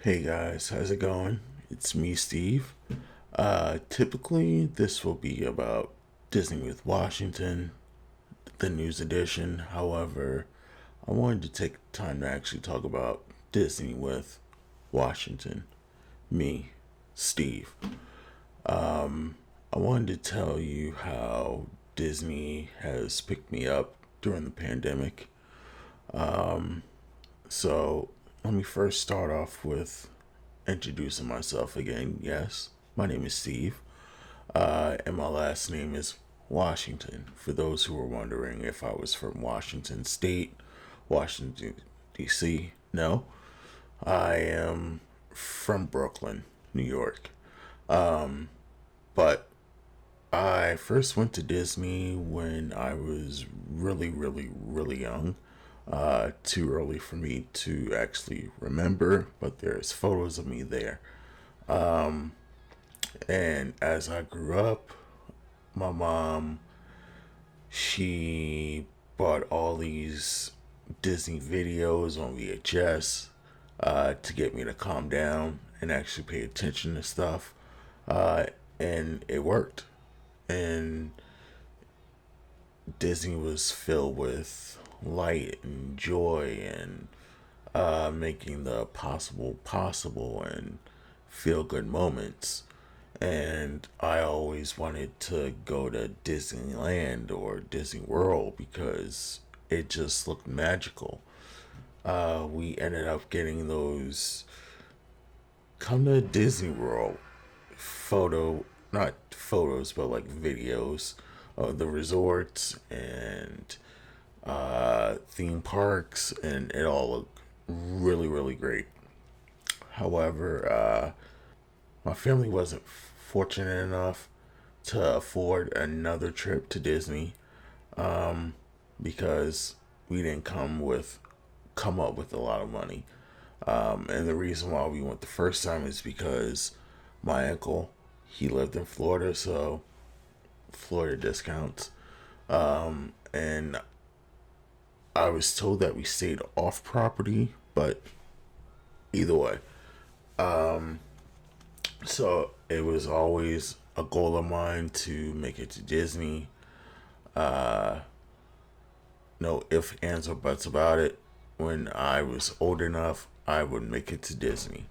Hey guys, how's it going? It's me, Steve. Typically, this will be about Disney with Washington, the news edition. However, I wanted to take time to actually talk about Disney with Washington, me, Steve. I wanted to tell you how Disney has picked me up during the pandemic. So, let me first start off with introducing myself again. Yes, my name is Steve, and my last name is Washington. For those who were wondering if I was from Washington State, Washington, D.C., no, I am from Brooklyn, New York. But I first went to Disney when I was really young. Too early for me to actually remember, but there's photos of me there. And as I grew up, my mom, she bought all these Disney videos on VHS to get me to calm down and actually pay attention to stuff. Uh, and it worked. And Disney was filled with light and joy and making the possible possible and feel good moments. And I always wanted to go to Disneyland or Disney World because it just looked magical. We ended up getting those come to Disney World not photos, but like videos of the resorts and theme parks, and it all looked really great. However, my family wasn't fortunate enough to afford another trip to Disney because we didn't come up with a lot of money. And the reason why we went the first time is because my uncle, he lived in Florida, so Florida discounts. And I was told that we stayed off property, but either way. So it was always a goal of mine to make it to Disney. No ifs, ands, or buts about it. When I was old enough, I would make it to Disney.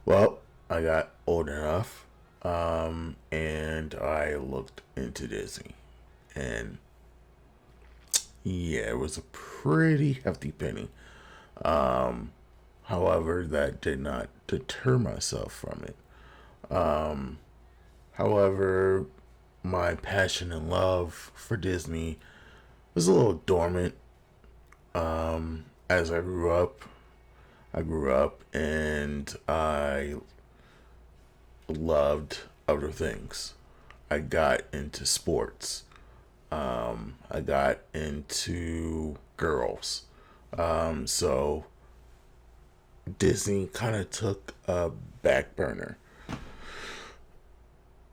Well, I got old enough, and I looked into Disney. And yeah, it was a pretty hefty penny. However, that did not deter myself from it. However, my passion and love for Disney was a little dormant as I grew up. I grew up and I loved other things. I got into sports. I got into girls. So Disney kind of took a back burner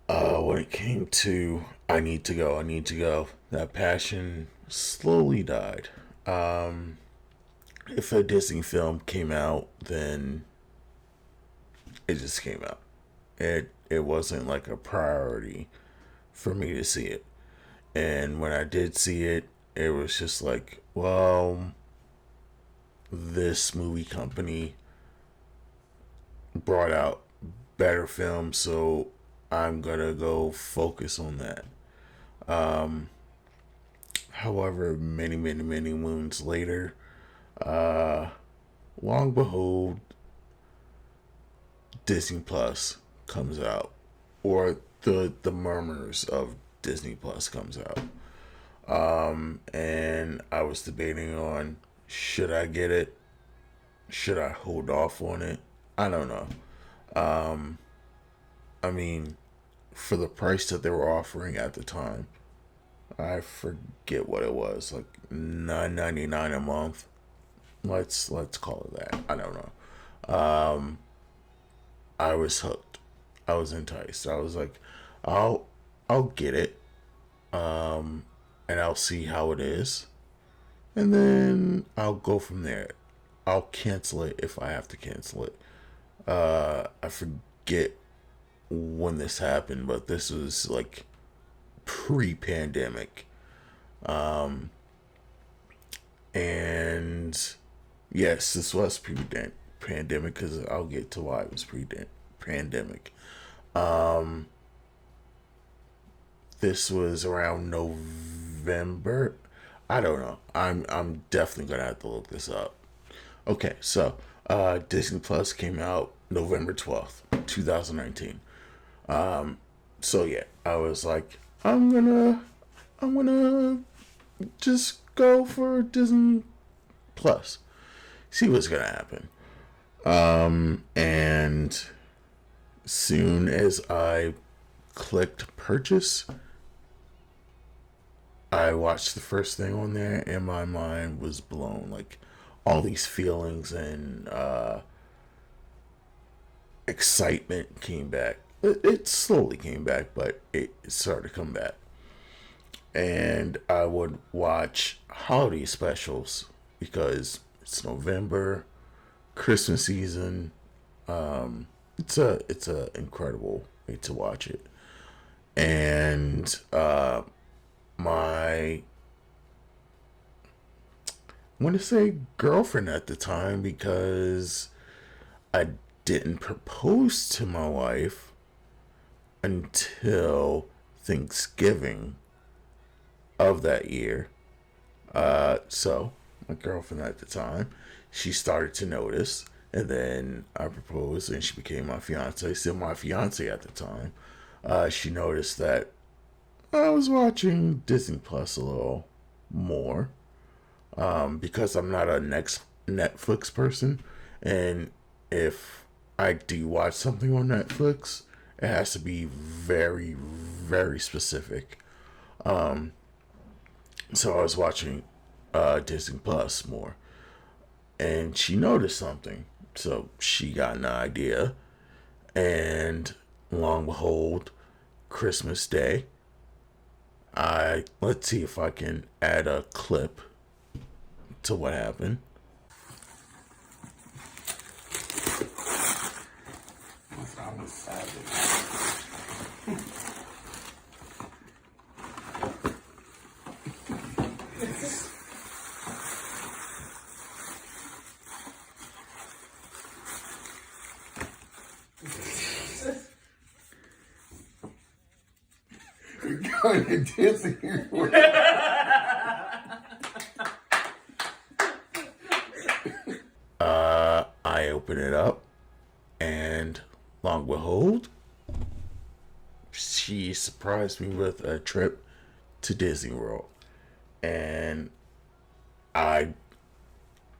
when it came to I need to go. That passion slowly died. If a Disney film came out, then it just came out. It wasn't like a priority for me to see it. And when I did see it, it was just like, well, this movie company brought out better films, so I'm gonna go focus on that. However, many moons later, uh, long behold, Disney Plus comes out, or the murmurs of Disney Plus comes out. And I was debating on should I get it, should I hold off on it. I don't know. I mean, for the price that they were offering at the time, I forget what it was, like $9.99 a month. Let's call it that. I don't know. I was hooked. I was enticed. I was like, I'll I'll get it, and I'll see how it is, and then I'll go from there. I'll cancel it if I have to cancel it. I forget when this happened, but this was like pre-pandemic. And yes, this was pre-pandemic because I'll get to why it was pre-pandemic. This was around November. I don't know. I'm definitely gonna have to look this up. Okay, so Disney Plus came out November 12th, 2019. So yeah, I was like, I'm gonna just go for Disney Plus. See what's gonna happen. And soon as I clicked purchase, I watched the first thing on there and my mind was blown. Like all these feelings and excitement came back. It slowly came back, but it started to come back. And I would watch holiday specials because it's November, Christmas season. It's a incredible way to watch it. And my I want to say girlfriend at the time because I didn't propose to my wife until Thanksgiving of that year. So my girlfriend at the time, she started to notice, and then I proposed, and she became my fiance. Still my fiance at the time. She noticed that I was watching Disney Plus a little more because I'm not a next Netflix person, and if I do watch something on Netflix, it has to be very, very specific. So I was watching Disney Plus more, and she noticed something. So she got an idea, and long and behold, Christmas Day, I let's see if I can add a clip to what happened. I'm savage. Going to Disney World. I open it up, and long and behold, she surprised me with a trip to Disney World, and I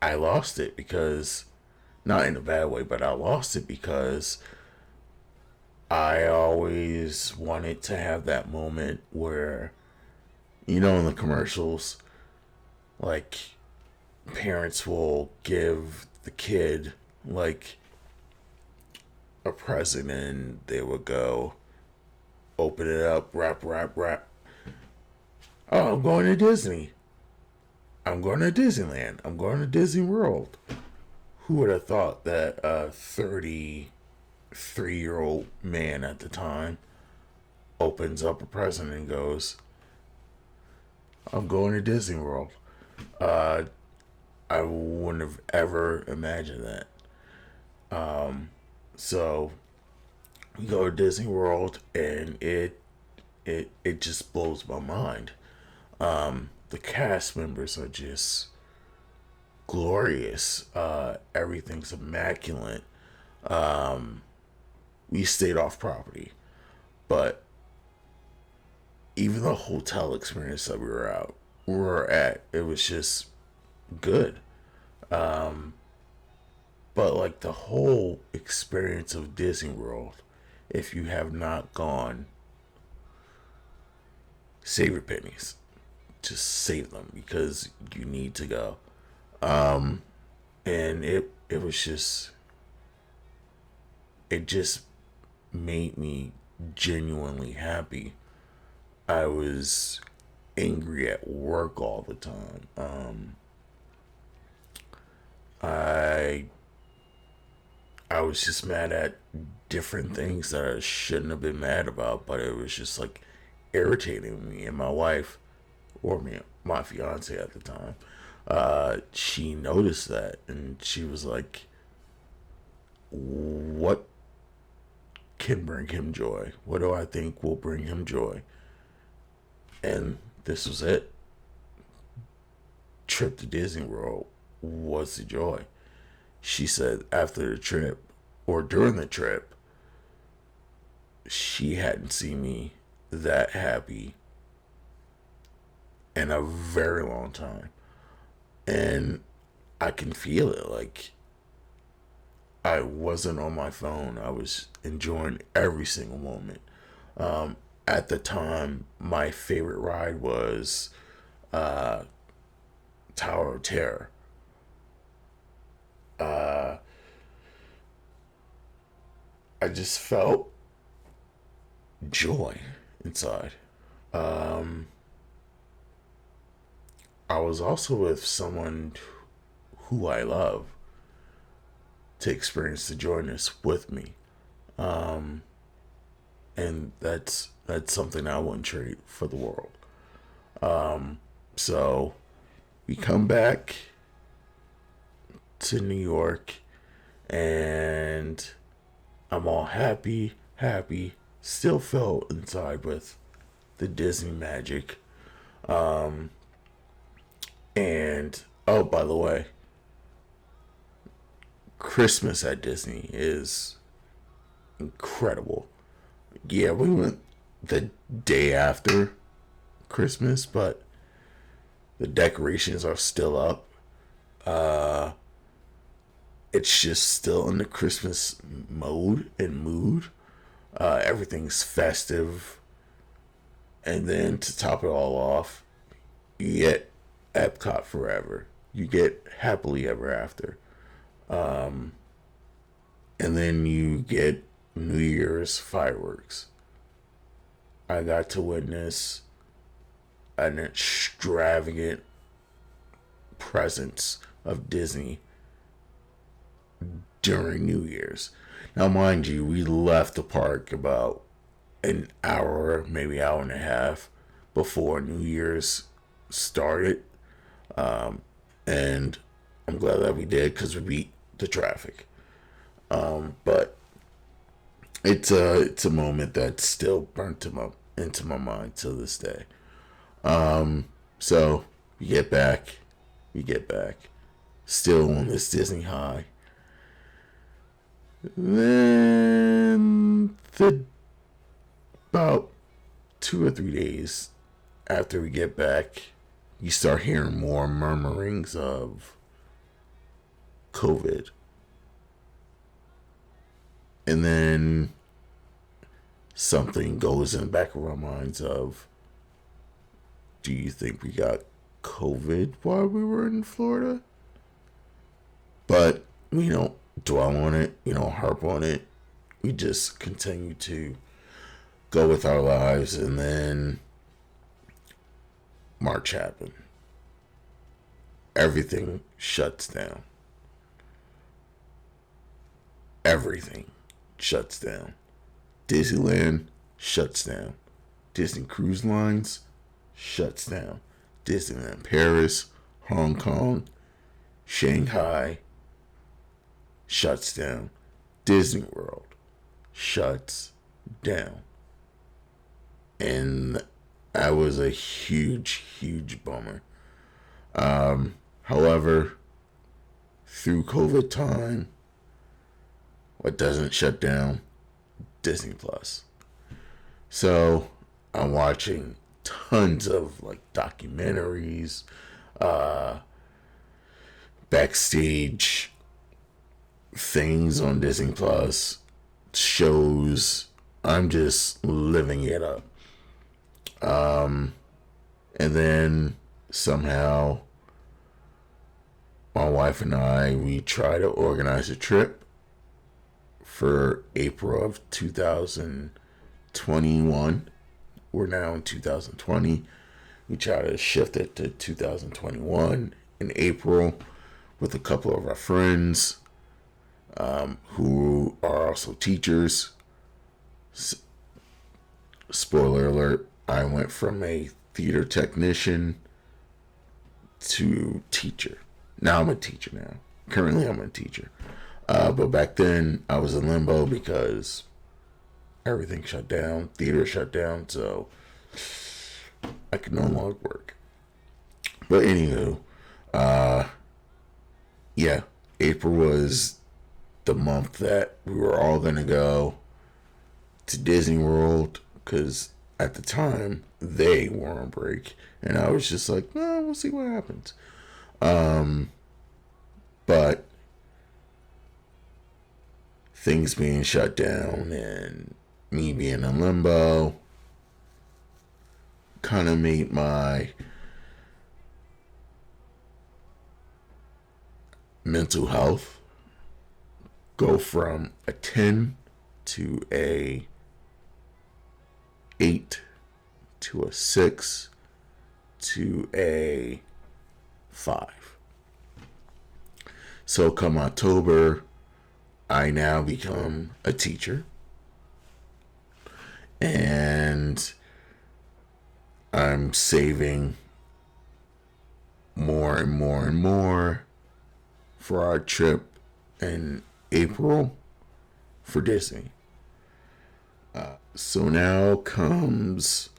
I lost it because not in a bad way, but I lost it because I always wanted to have that moment where, in the commercials, like parents will give the kid like a present and they would go open it up, wrap. Oh, I'm going to Disney. I'm going to Disneyland. I'm going to Disney World. Who would have thought that a 33-year-old man at the time opens up a present and goes, I'm going to Disney World. I wouldn't have ever imagined that. So we go to Disney World and it just blows my mind. The cast members are just glorious. Everything's immaculate. We stayed off property, but even the hotel experience that we were at, it was just good. But like the whole experience of Disney World, if you have not gone, save your pennies. Just save them because you need to go. And it just made me genuinely happy. I was angry at work all the time. I I was just mad at different things that I shouldn't have been mad about, but it was just like irritating me. And my wife, or me, my fiance at the time, she noticed that and she was like, "What can bring him joy? What do I think will bring him joy?" And this was it. Trip to Disney World was the joy. She said after the trip or during the trip, she hadn't seen me that happy in a very long time. And I can feel it. Like, I wasn't on my phone. I was enjoying every single moment. At the time, my favorite ride was Tower of Terror. Uh, I just felt joy inside. Um, I was also with someone who I love to experience the joyness with me. Um, and that's something I wouldn't trade for the world. So we come back to New York and I'm all happy, still felt inside with the Disney magic. Um, and oh, by the way, Christmas at Disney is incredible. Yeah, we went the day after Christmas, but the decorations are still up. Uh, it's just still in the Christmas mode and mood. Everything's festive. And then to top it all off, you get Epcot forever. You get happily ever after. Um, and then you get New Year's fireworks. I got to witness an extravagant presence of Disney during New Year's. Now, mind you, we left the park about an hour, maybe hour and a half before New Year's started. And I'm glad that we did because we beat the traffic. But it's a moment that's still burnt into my mind to this day. So we get back, still on this Disney high. Then about 2 or 3 days after we get back, you start hearing more murmurings of COVID. And then something goes in the back of our minds of, do you think we got COVID while we were in Florida? But we don't dwell on it, we don't harp on it. We just continue to go with our lives. And then March happened. Everything shuts down. Everything shuts down. Disneyland shuts down. Disney Cruise Lines shuts down. Disneyland Paris, Hong Kong, Shanghai shuts down. Disney World shuts down. And that was a huge bummer. However, through COVID time, what doesn't shut down? Disney Plus. So I'm watching tons of like documentaries, backstage things on Disney Plus, shows. I'm just living it up. And then somehow my wife and we try to organize a trip for April of 2021. We're now in 2020. We try to shift it to 2021 in April with a couple of our friends. who are also teachers. Spoiler alert, I went from a theater technician to teacher. Now I'm a teacher now. Currently I'm a teacher. But back then I was in limbo because everything shut down, theater shut down, so I could no longer work. But anywho, yeah, April was the month that we were all gonna go to Disney World because at the time they were on break, and I was just like, no, we'll see what happens. But things being shut down and me being in limbo kind of made my mental health go from a 10 to a 8 to a 6 to a 5. So come October, I now become a teacher, and I'm saving more and more and more for our trip in April for Disney. So now comes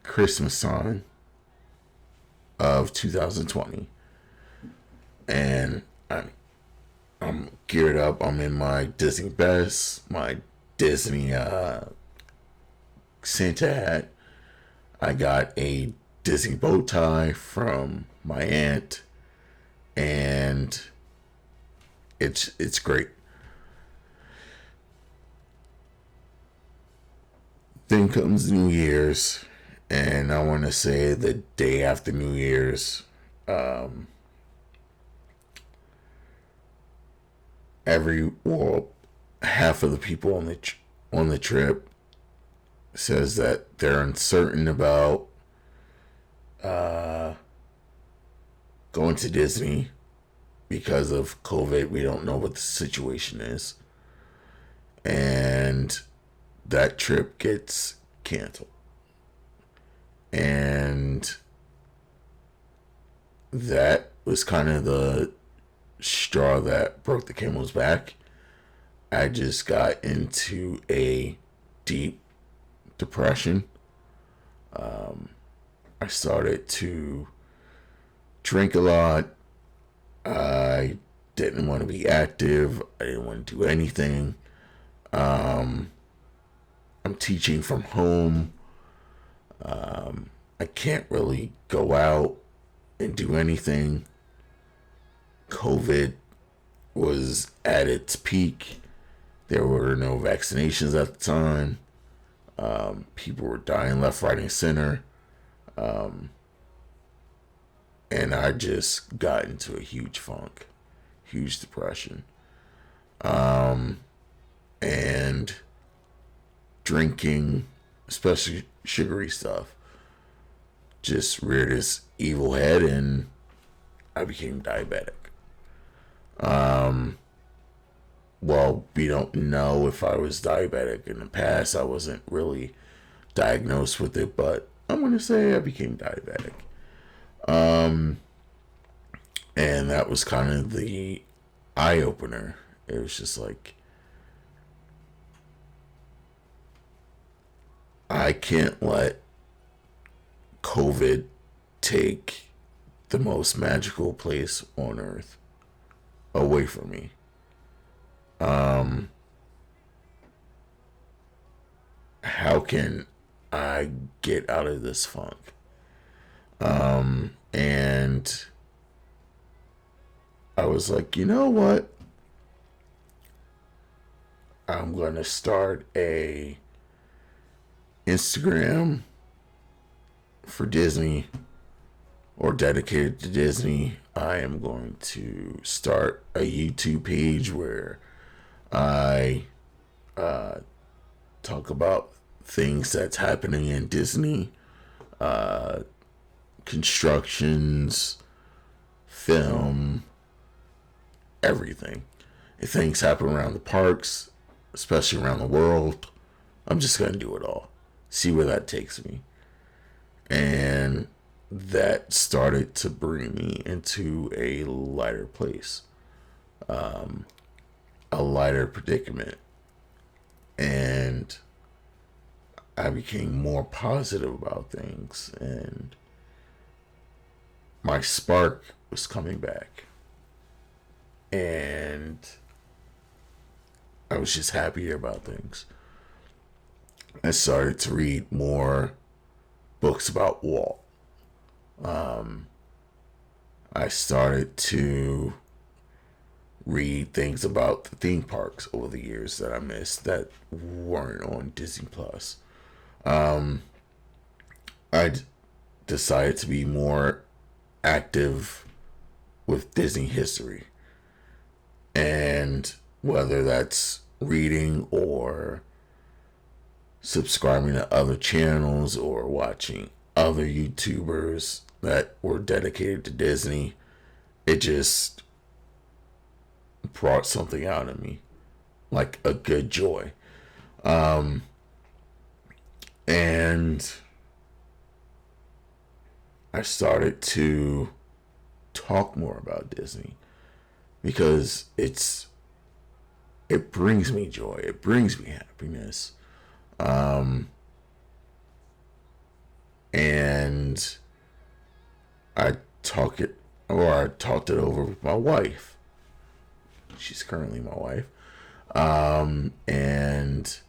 Christmas time of 2020, and I'm geared up. I'm in my Disney best, my Disney Santa hat. I got a Disney bow tie from my aunt, and it's great. Then comes New Year's, and I want to say the day after New Year's, half of the people on the trip says that they're uncertain about going to Disney because of COVID. We don't know what the situation is, and that trip gets canceled. And that was kind of the straw that broke the camel's back. I just got into a deep depression. I started to drink a lot. I didn't want to be active. I didn't want to do anything. I'm teaching from home. I can't really go out and do anything. COVID was at its peak. There were no vaccinations at the time. People were dying left, right, and center. And I just got into a huge funk, huge depression. And drinking, especially sugary stuff, just reared its evil head, and I became diabetic. Well, we don't know if I was diabetic in the past. I wasn't really diagnosed with it, but I'm going to say I became diabetic. And that was kind of the eye opener. It was just like, I can't let COVID take the most magical place on earth away from me. How can I get out of this funk? And I was like, you know what? I'm going to start a Instagram for Disney, or dedicated to Disney. I am going to start a YouTube page where I talk about things that's happening in Disney, constructions, film everything. If things happen around the parks, especially around the world, I'm just going to do it all. See where that takes me. And that started to bring me into a lighter place, a lighter predicament. And I became more positive about things. And my spark was coming back. And I was just happier about things. I started to read more books about Walt. I started to read things about the theme parks over the years that I missed that weren't on Disney Plus. I decided to be more active with Disney history. And whether that's reading or subscribing to other channels or watching other YouTubers that were dedicated to Disney, it just brought something out of me, like a good joy. And I started to talk more about Disney because it brings me joy. It brings me happiness. And I talked it over with my wife. She's currently my wife. And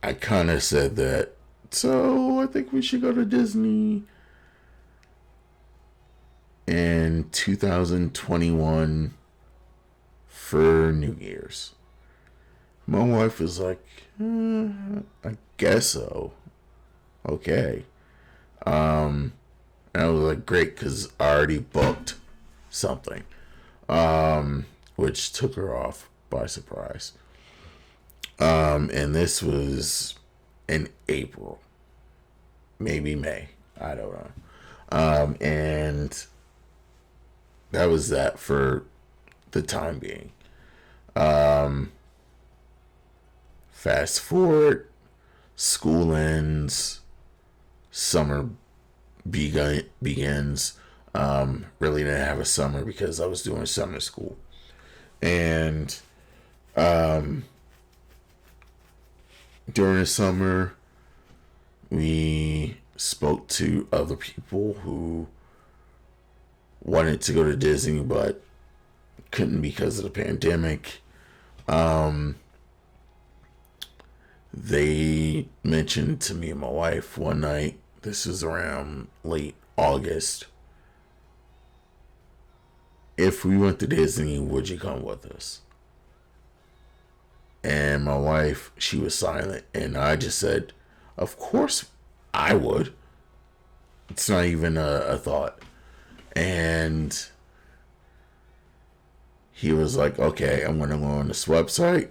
I kind of said that, so I think we should go to Disney in 2021 for New Year's. My wife was like, I guess so. Okay. And I was like, great, because I already booked something, which took her off by surprise. And this was in April, maybe May, I don't know. And that was that for the time being. Fast forward, school ends, summer begins. Really didn't have a summer because I was doing summer school. And during the summer, we spoke to other people who wanted to go to Disney but couldn't because of the pandemic. They mentioned to me and my wife one night, this was around late August, if we went to Disney, would you come with us? And my wife, she was silent, and I just said, of course I would. It's not even a thought. And he was like, okay, I'm going to go on this website,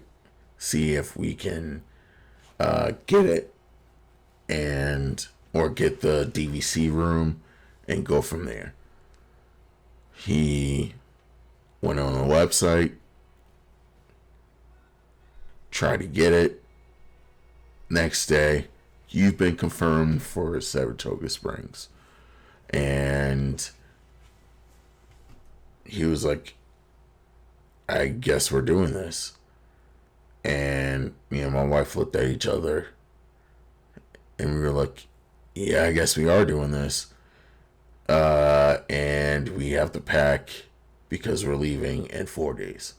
see if we can get it, or get the DVC room and go from there. He went on the website, tried to get it. Next day, you've been confirmed for Saratoga Springs. And he was like, I guess we're doing this. And me and my wife looked at each other and we were like, yeah, I guess we are doing this. And we have to pack because we're leaving in 4 days.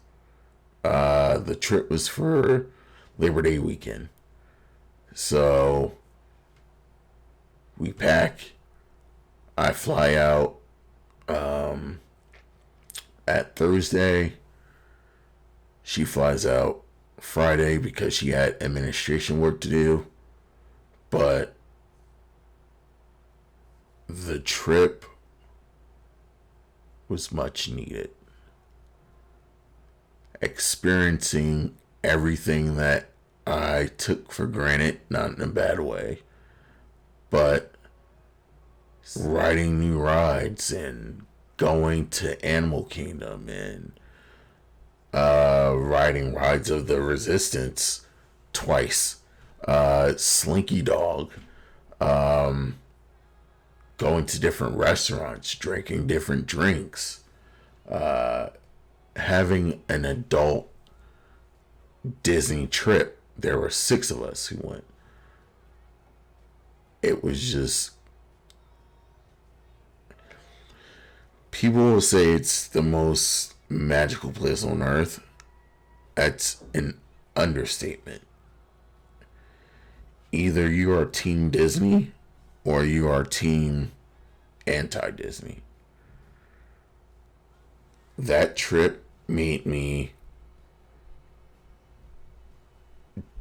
The trip was for Labor Day weekend. So we pack. I fly out at Thursday. She flies out Friday because she had administration work to do. But the trip was much needed. Experiencing everything that I took for granted, not in a bad way, but riding new rides and going to Animal Kingdom and riding rides of the Resistance twice, Slinky Dog, going to different restaurants, drinking different drinks, having an adult Disney trip. There were 6 of us who went. It was just, people will say it's the most magical place on earth. That's an understatement. Either you are Team Disney or you are Team anti-Disney. That trip made me,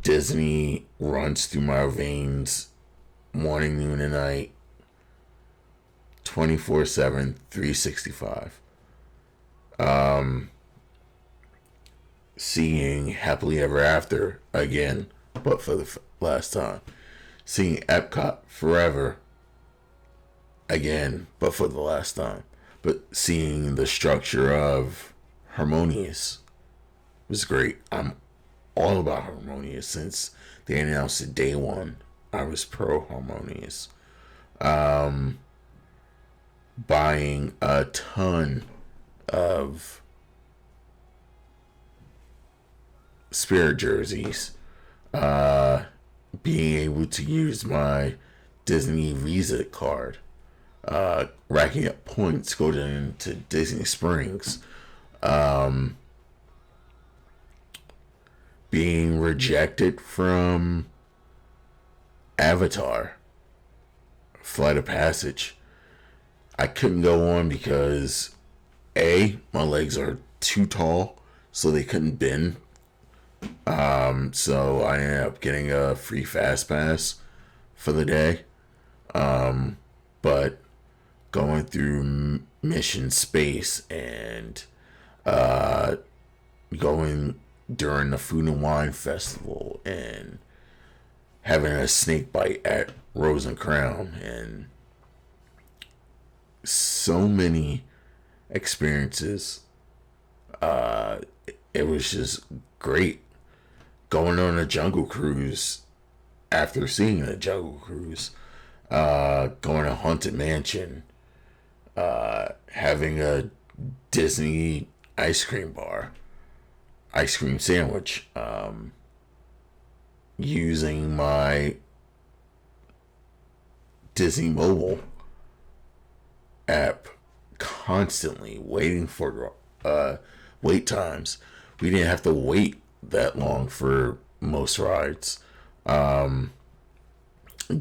Disney runs through my veins morning, noon, and night, 24/7, 365. Seeing Happily Ever After again, but for the last time. Seeing Epcot Forever again, but for the last time. But seeing the structure of Harmonious was great. I'm all about Harmonious since they announced it day one. I was pro Harmonious. Buying a ton of Spirit jerseys. Being able to use my Disney Visa card. Racking up points going into Disney Springs. Being rejected from Avatar Flight of Passage. I couldn't go on because A, my legs are too tall, so they couldn't bend. So I ended up getting a free fast pass for the day. But going through Mission Space and going during the Food and Wine Festival and having a snake bite at Rose and Crown and so many experiences. It was just great. Going on a Jungle Cruise after seeing the Jungle Cruise. Going to Haunted Mansion. Having a Disney ice cream sandwich. Using my Disney Mobile app constantly, waiting for wait times. We didn't have to wait that long for most rides.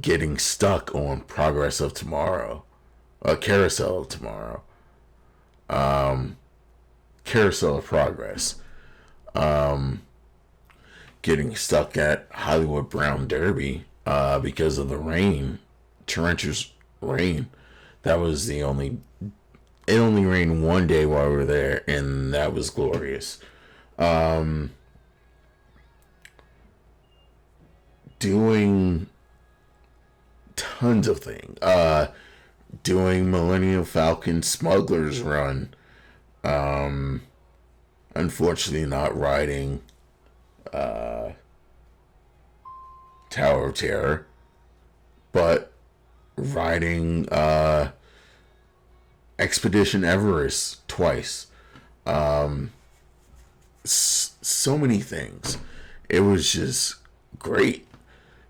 Getting stuck on Progress of Tomorrow, Carousel of Tomorrow, Carousel of Progress. Getting stuck at Hollywood Brown Derby because of the rain, torrential rain. That was it only rained one day while we were there, and that was glorious. Doing tons of things. Doing Millennium Falcon Smuggler's Run. Unfortunately not riding Tower of Terror, but riding Expedition Everest twice. So many things. It was just great.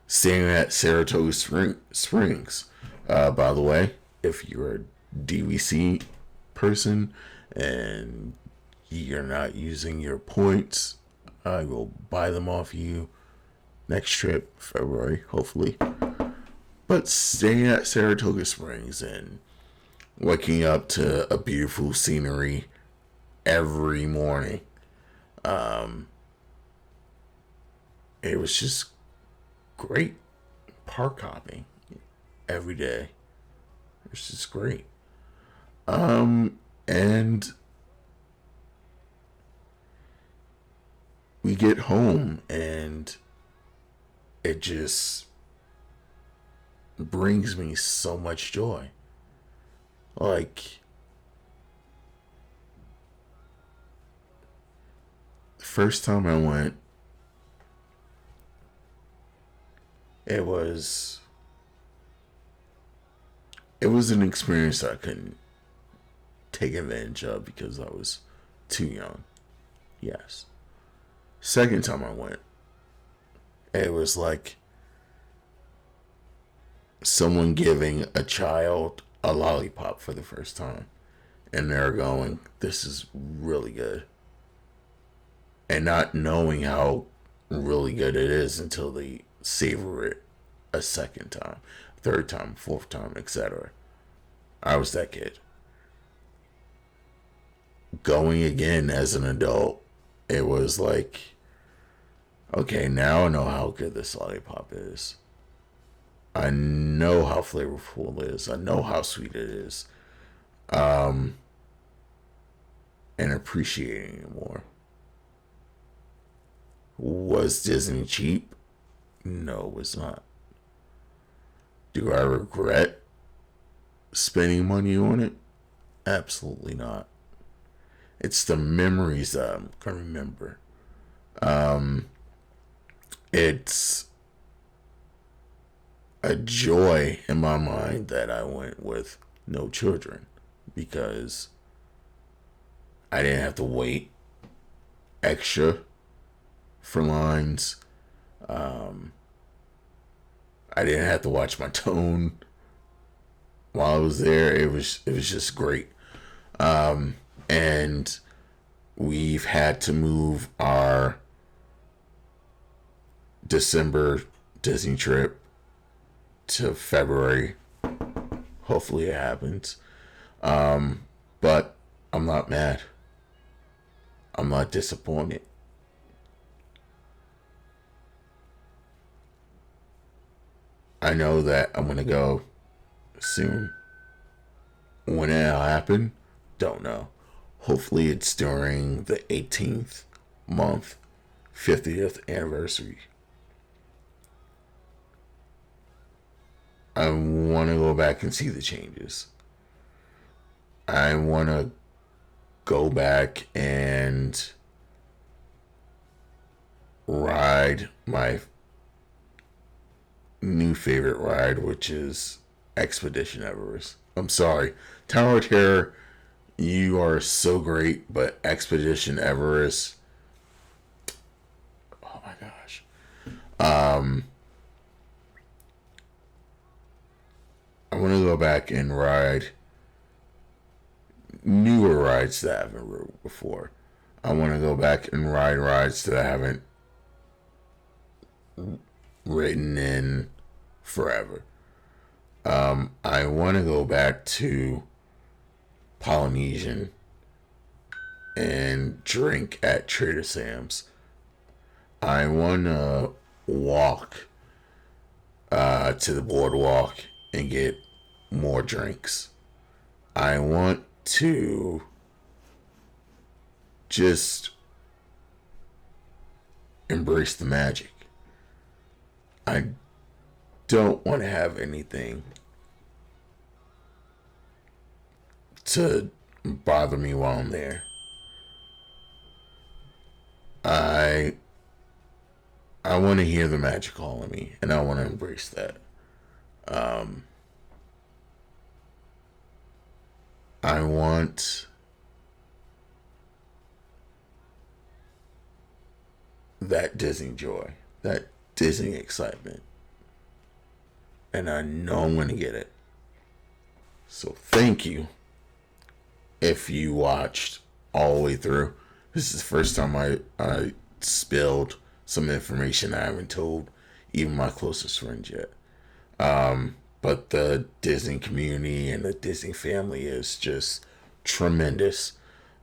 Staying at Saratoga Springs. By the way, if you're a DVC person and you're not using your points, I will buy them off you next trip, February, hopefully. But staying at Saratoga Springs and waking up to a beautiful scenery every morning. It was just great. Park hopping every day. It was just great. And we get home and it just brings me so much joy. Like, first time I went, it was an experience I couldn't take advantage of because I was too young. Yes. Second time I went, it was like someone giving a child a lollipop for the first time. And they're going, this is really good. And not knowing how really good it is until they savor it a second time, third time, fourth time, etc. I was that kid. Going again as an adult, it was like, okay, now I know how good this lollipop is. I know how flavorful it is. I know how sweet it is. And appreciating it more. Was Disney cheap? No, it was not. Do I regret spending money on it? Absolutely not. It's the memories that I'm going to remember. It's a joy in my mind that I went with no children because I didn't have to wait extra for lines. I didn't have to watch my tone while I was there. It was just great. And we've had to move our December Disney trip to February. Hopefully it happens. But I'm not mad. I'm not disappointed. I know that I'm going to go soon. When it'll happen, don't know. Hopefully it's during the 18th month, 50th anniversary. I want to go back and see the changes. I want to go back and ride my new favorite ride, which is Expedition Everest. I'm sorry, Tower of Terror, you are so great, but Expedition Everest, oh my gosh. I want to go back and ride newer rides that I haven't ridden before. I want to go back and ride rides that I haven't ridden in forever. I want to go back to Polynesian and drink at Trader Sam's. I want to walk to the boardwalk and get more drinks. I want to just embrace the magic. I don't want to have anything to bother me while I'm there. I want to hear the magic calling me, and I want to embrace that. I want that Disney joy, that Disney excitement. And I know I'm going to get it. So thank you if you watched all the way through. This is the first time I spilled some information I haven't told even my closest friends yet. But the Disney community and the Disney family is just tremendous.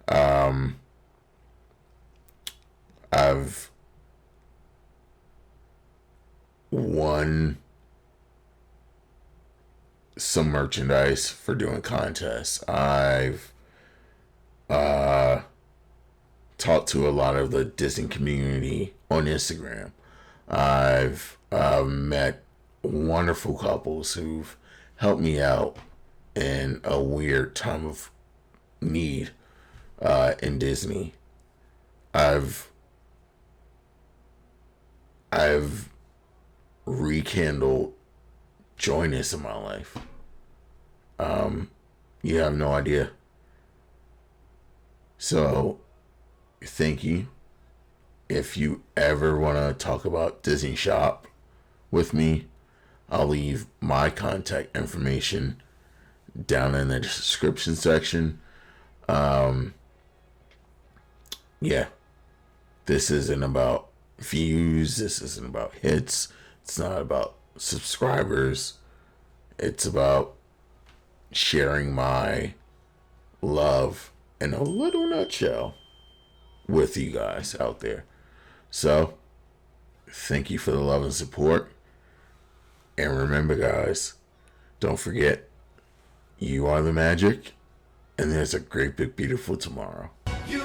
I've won some merchandise for doing contests. I've talked to a lot of the Disney community on Instagram. I've met wonderful couples who've helped me out in a weird time of need in Disney. I've rekindled joyness in my life. You have no idea. So, thank you. If you ever want to talk about Disney Shop with me, I'll leave my contact information down in the description section. Yeah, this isn't about views. This isn't about hits. It's not about subscribers. It's about sharing my love in a little nutshell with you guys out there. So, thank you for the love and support. And remember, guys, don't forget, you are the magic, and there's a great big beautiful tomorrow. You